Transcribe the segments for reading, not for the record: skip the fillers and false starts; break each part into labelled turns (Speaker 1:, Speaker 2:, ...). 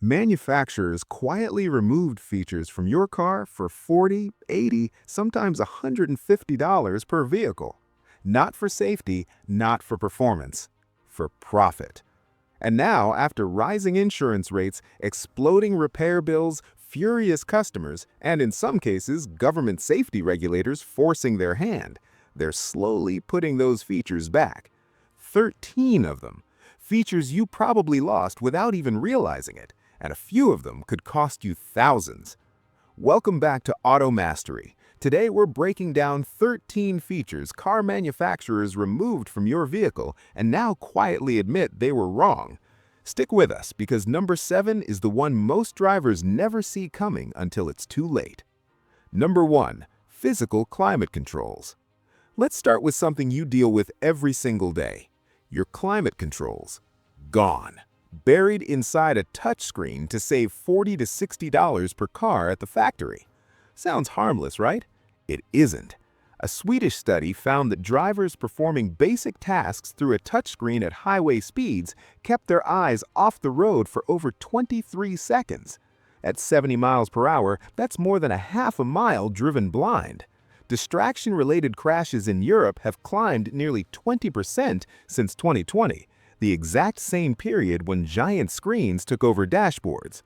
Speaker 1: Manufacturers quietly removed features from your car for $40, $80, sometimes $150 per vehicle. Not for safety, not for performance, for profit. And now, after rising insurance rates, exploding repair bills, furious customers, and in some cases, government safety regulators forcing their hand, they're slowly putting those features back. 13 of them. Features you probably lost without even realizing it, and a few of them could cost you thousands. Welcome back to Automastery. Today we're breaking down 13 features car manufacturers removed from your vehicle and now quietly admit they were wrong. Stick with us because number 7 is the one most drivers never see coming until it's too late. Number 1. Physical climate controls. Let's start with something you deal with every single day. Your climate controls. Gone. Buried inside a touchscreen to save $40 to $60 per car at the factory. Sounds harmless, right? It isn't. A Swedish study found that drivers performing basic tasks through a touchscreen at highway speeds kept their eyes off the road for over 23 seconds. At 70 miles per hour, that's more than a half a mile driven blind. Distraction-related crashes in Europe have climbed nearly 20% since 2020. The exact same period when giant screens took over dashboards.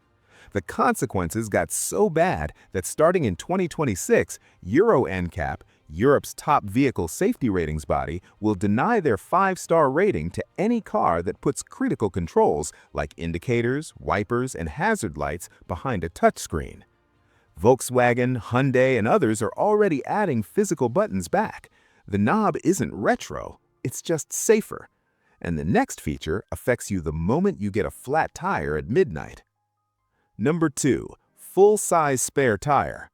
Speaker 1: The consequences got so bad that starting in 2026, Euro NCAP, Europe's top vehicle safety ratings body, will deny their 5-star rating to any car that puts critical controls like indicators, wipers, and hazard lights behind a touchscreen. Volkswagen, Hyundai, and others are already adding physical buttons back. The knob isn't retro, it's just safer. And the next feature affects you the moment you get a flat tire at midnight. Number 2. Full-size spare tire.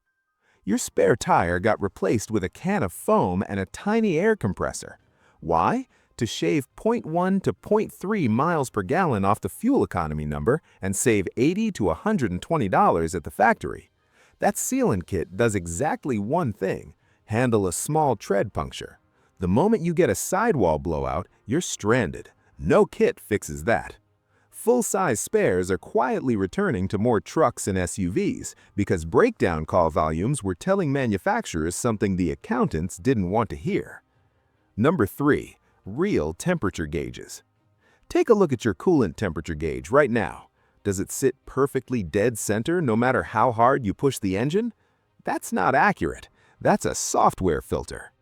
Speaker 1: Your spare tire got replaced with a can of foam and a tiny air compressor. Why? To shave 0.1 to 0.3 miles per gallon off the fuel economy number and save $80 to $120 at the factory. That sealant kit does exactly one thing: handle a small tread puncture. The moment you get a sidewall blowout, you're stranded. No kit fixes that. Full-size spares are quietly returning to more trucks and SUVs because breakdown call volumes were telling manufacturers something the accountants didn't want to hear. Number 3. Real temperature gauges. Take a look at your coolant temperature gauge right now. Does it sit perfectly dead center no matter how hard you push the engine? That's not accurate. That's a software filter.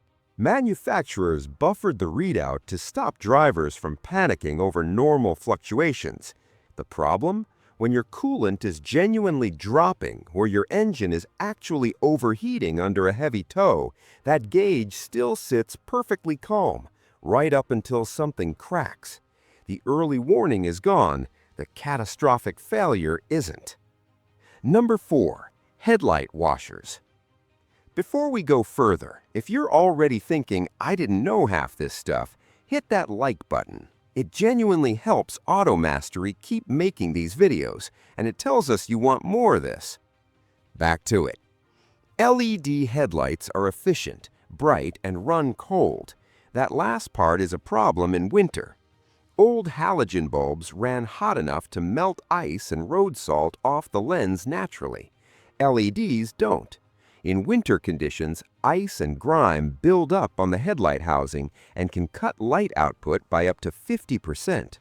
Speaker 1: Manufacturers buffered the readout to stop drivers from panicking over normal fluctuations. The problem? When your coolant is genuinely dropping or your engine is actually overheating under a heavy tow, that gauge still sits perfectly calm, right up until something cracks. The early warning is gone, the catastrophic failure isn't. Number 4. Headlight washers. Before we go further, if you're already thinking, "I didn't know half this stuff," hit that like button. It genuinely helps Automastery keep making these videos, and it tells us you want more of this. Back to it. LED headlights are efficient, bright, and run cold. That last part is a problem in winter. Old halogen bulbs ran hot enough to melt ice and road salt off the lens naturally. LEDs don't. In winter conditions, ice and grime build up on the headlight housing and can cut light output by up to 50%.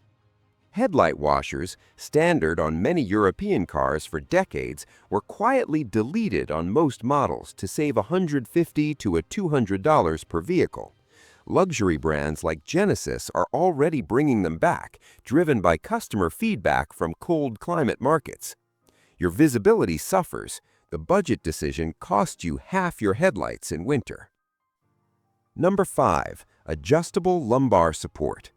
Speaker 1: Headlight washers, standard on many European cars for decades, were quietly deleted on most models to save $150 to $200 per vehicle. Luxury brands like Genesis are already bringing them back, driven by customer feedback from cold climate markets. Your visibility suffers. The budget decision costs you half your headlights in winter. Number 5. Adjustable lumbar support.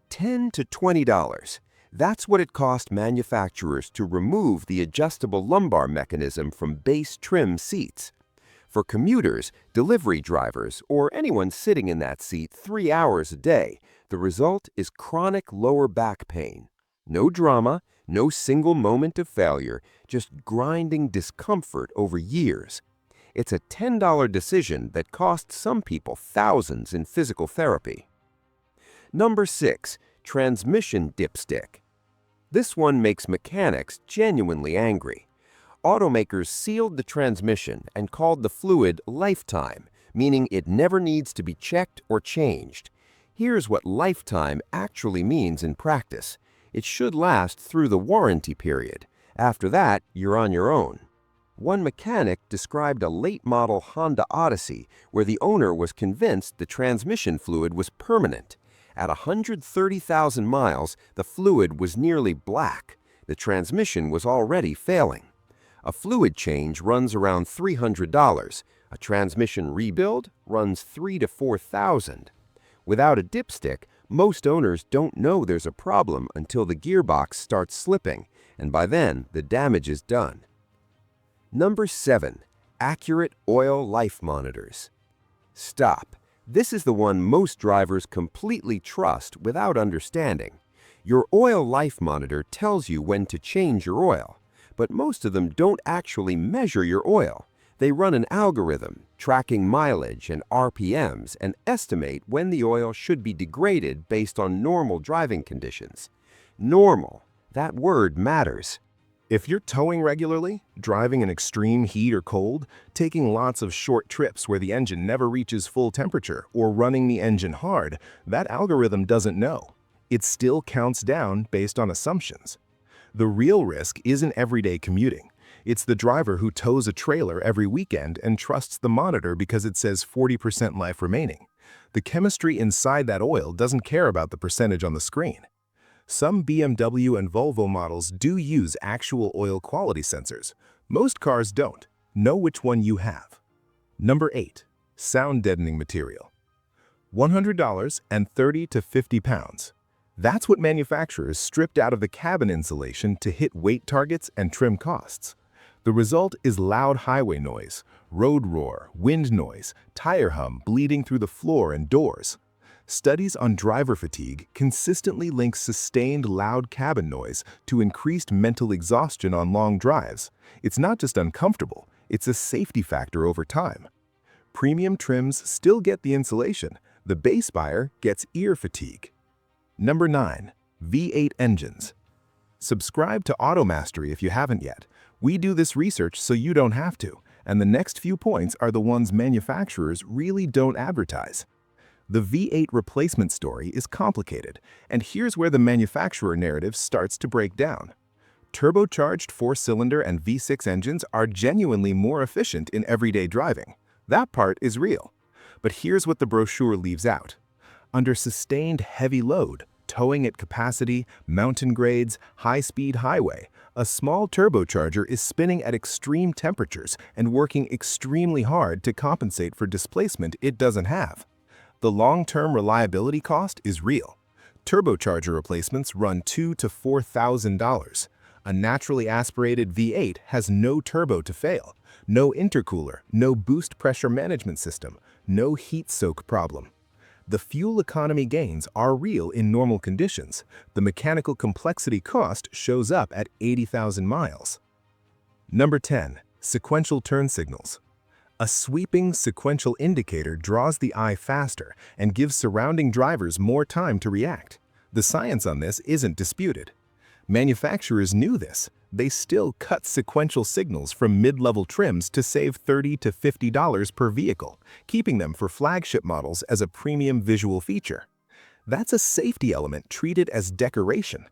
Speaker 1: $10 to $20. That's what it cost manufacturers to remove the adjustable lumbar mechanism from base trim seats. For commuters, delivery drivers, or anyone sitting in that seat 3 hours a day, the result is chronic lower back pain. No drama, no single moment of failure, just grinding discomfort over years. It's a $10 decision that costs some people thousands in physical therapy. Number 6. Transmission dipstick.
Speaker 2: This one makes mechanics genuinely angry. Automakers sealed the transmission and called the fluid lifetime, meaning it never needs to be checked or changed. Here's what lifetime actually means in practice. It should last through the warranty period. After that, you're on your own. One mechanic described a late-model Honda Odyssey where the owner was convinced the transmission fluid was permanent. At 130,000 miles, the fluid was nearly black. The transmission was already failing. A fluid change runs around $300. A transmission rebuild runs $3,000 to $4,000. Without a dipstick, most owners don't know there's a problem until the gearbox starts slipping, and by then, the damage is done. Number 7. Accurate oil life monitors. Stop. This is the one most drivers completely trust without understanding. Your oil life monitor tells you when to change your oil, but most of them don't actually measure your oil. They run an algorithm, tracking mileage and RPMs, and estimate when the oil should be degraded based on normal driving conditions. Normal. That word matters.
Speaker 1: If you're towing regularly, driving in extreme heat or cold, taking lots of short trips where the engine never reaches full temperature, or running the engine hard, that algorithm doesn't know. It still counts down based on assumptions. The real risk isn't everyday commuting. It's the driver who tows a trailer every weekend and trusts the monitor because it says 40% life remaining. The chemistry inside that oil doesn't care about the percentage on the screen. Some BMW and Volvo models do use actual oil quality sensors. Most cars don't. Know which one you have. Number 8. Sound deadening material. $100 and 30 to 50 pounds. That's what manufacturers stripped out of the cabin insulation to hit weight targets and trim costs. The result is loud highway noise, road roar, wind noise, tire hum bleeding through the floor and doors. Studies on driver fatigue consistently link sustained loud cabin noise to increased mental exhaustion on long drives. It's not just uncomfortable, it's a safety factor over time. Premium trims still get the insulation. The base buyer gets ear fatigue. Number 9. V8 engines. Subscribe to Automastery if you haven't yet. We do this research so you don't have to, and the next few points are the ones manufacturers really don't advertise. The V8 replacement story is complicated, and here's where the manufacturer narrative starts to break down. Turbocharged 4-cylinder and V6 engines are genuinely more efficient in everyday driving. That part is real. But here's what the brochure leaves out. Under sustained heavy load, towing at capacity, mountain grades, high-speed highway, a small turbocharger is spinning at extreme temperatures and working extremely hard to compensate for displacement it doesn't have. The long-term reliability cost is real. Turbocharger replacements run $2,000 to $4,000. A naturally aspirated V8 has no turbo to fail, no intercooler, no boost pressure management system, no heat soak problem. The fuel economy gains are real in normal conditions. The mechanical complexity cost shows up at 80,000 miles. Number 10. Sequential turn signals. A sweeping sequential indicator draws the eye faster and gives surrounding drivers more time to react. The science on this isn't disputed. Manufacturers knew this. They still cut sequential signals from mid-level trims to save $30 to $50 per vehicle, keeping them for flagship models as a premium visual feature. That's a safety element treated as decoration.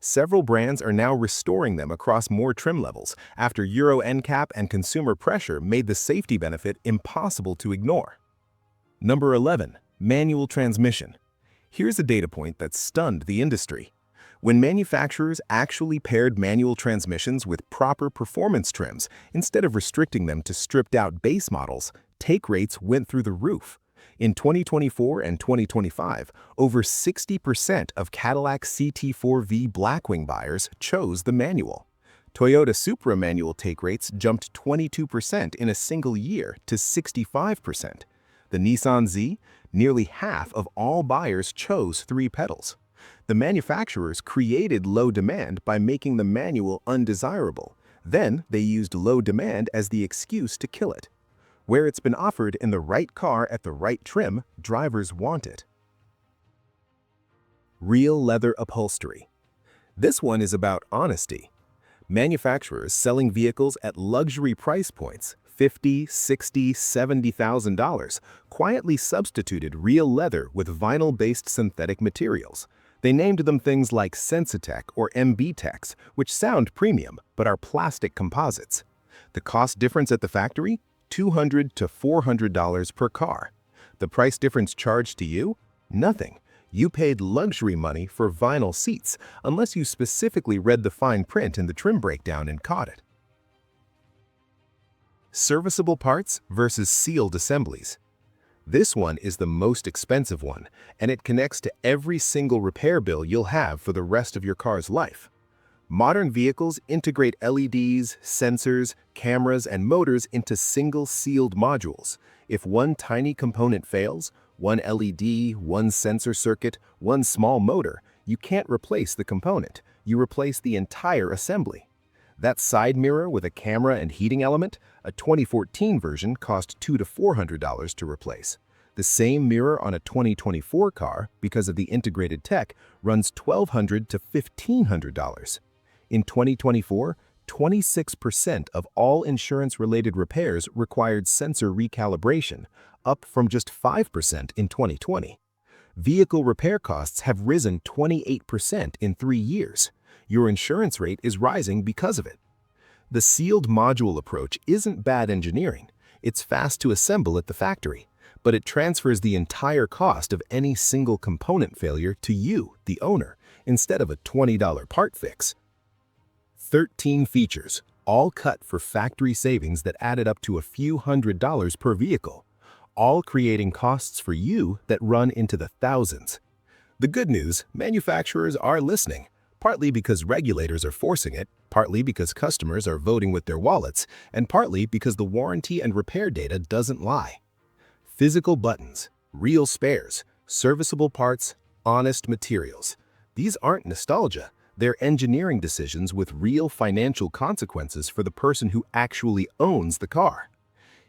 Speaker 1: Several brands are now restoring them across more trim levels after Euro NCAP and consumer pressure made the safety benefit impossible to ignore. Number 11. Manual transmission. Here's a data point that stunned the industry. When manufacturers actually paired manual transmissions with proper performance trims instead of restricting them to stripped-out base models, take rates went through the roof. In 2024 and 2025, over 60% of Cadillac CT4V Blackwing buyers chose the manual. Toyota Supra manual take rates jumped 22% in a single year to 65%. The Nissan Z, nearly half of all buyers chose 3 pedals. The manufacturers created low demand by making the manual undesirable. Then they used low demand as the excuse to kill it. Where it's been offered in the right car at the right trim, drivers want it. Real leather upholstery. This one is about honesty. Manufacturers selling vehicles at luxury price points, $50, $60, $70,000, quietly substituted real leather with vinyl-based synthetic materials. They named them things like Sensitech or MBTEX, which sound premium but are plastic composites. The cost difference at the factory? $200 to $400 per car. The price difference charged to you? Nothing. You paid luxury money for vinyl seats, unless you specifically read the fine print in the trim breakdown and caught it. Serviceable parts versus sealed assemblies. This one is the most expensive one, and it connects to every single repair bill you'll have for the rest of your car's life. Modern vehicles integrate LEDs, sensors, cameras, and motors into single sealed modules. If one tiny component fails, one LED, one sensor circuit, one small motor, you can't replace the component. You replace the entire assembly. That side mirror with a camera and heating element, a 2014 version cost $200 to $400 to replace. The same mirror on a 2024 car, because of the integrated tech, runs $1,200 to $1,500. In 2024, 26% of all insurance-related repairs required sensor recalibration, up from just 5% in 2020. Vehicle repair costs have risen 28% in 3 years. Your insurance rate is rising because of it. The sealed module approach isn't bad engineering. It's fast to assemble at the factory, but it transfers the entire cost of any single component failure to you, the owner, instead of a $20 part fix. 13 features, all cut for factory savings that added up to a few $100s per vehicle, all creating costs for you that run into the thousands. The good news, manufacturers are listening, partly because regulators are forcing it, partly because customers are voting with their wallets, and partly because the warranty and repair data doesn't lie. Physical buttons, real spares, serviceable parts, honest materials. These aren't nostalgia. They're engineering decisions with real financial consequences for the person who actually owns the car.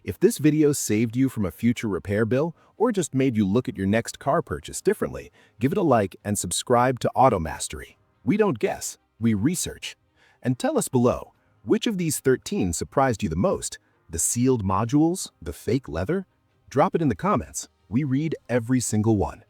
Speaker 1: If this video saved you from a future repair bill or just made you look at your next car purchase differently, give it a like and subscribe to Automastery. We don't guess, we research. And tell us below, which of these 13 surprised you the most? The sealed modules? The fake leather? Drop it in the comments. We read every single one.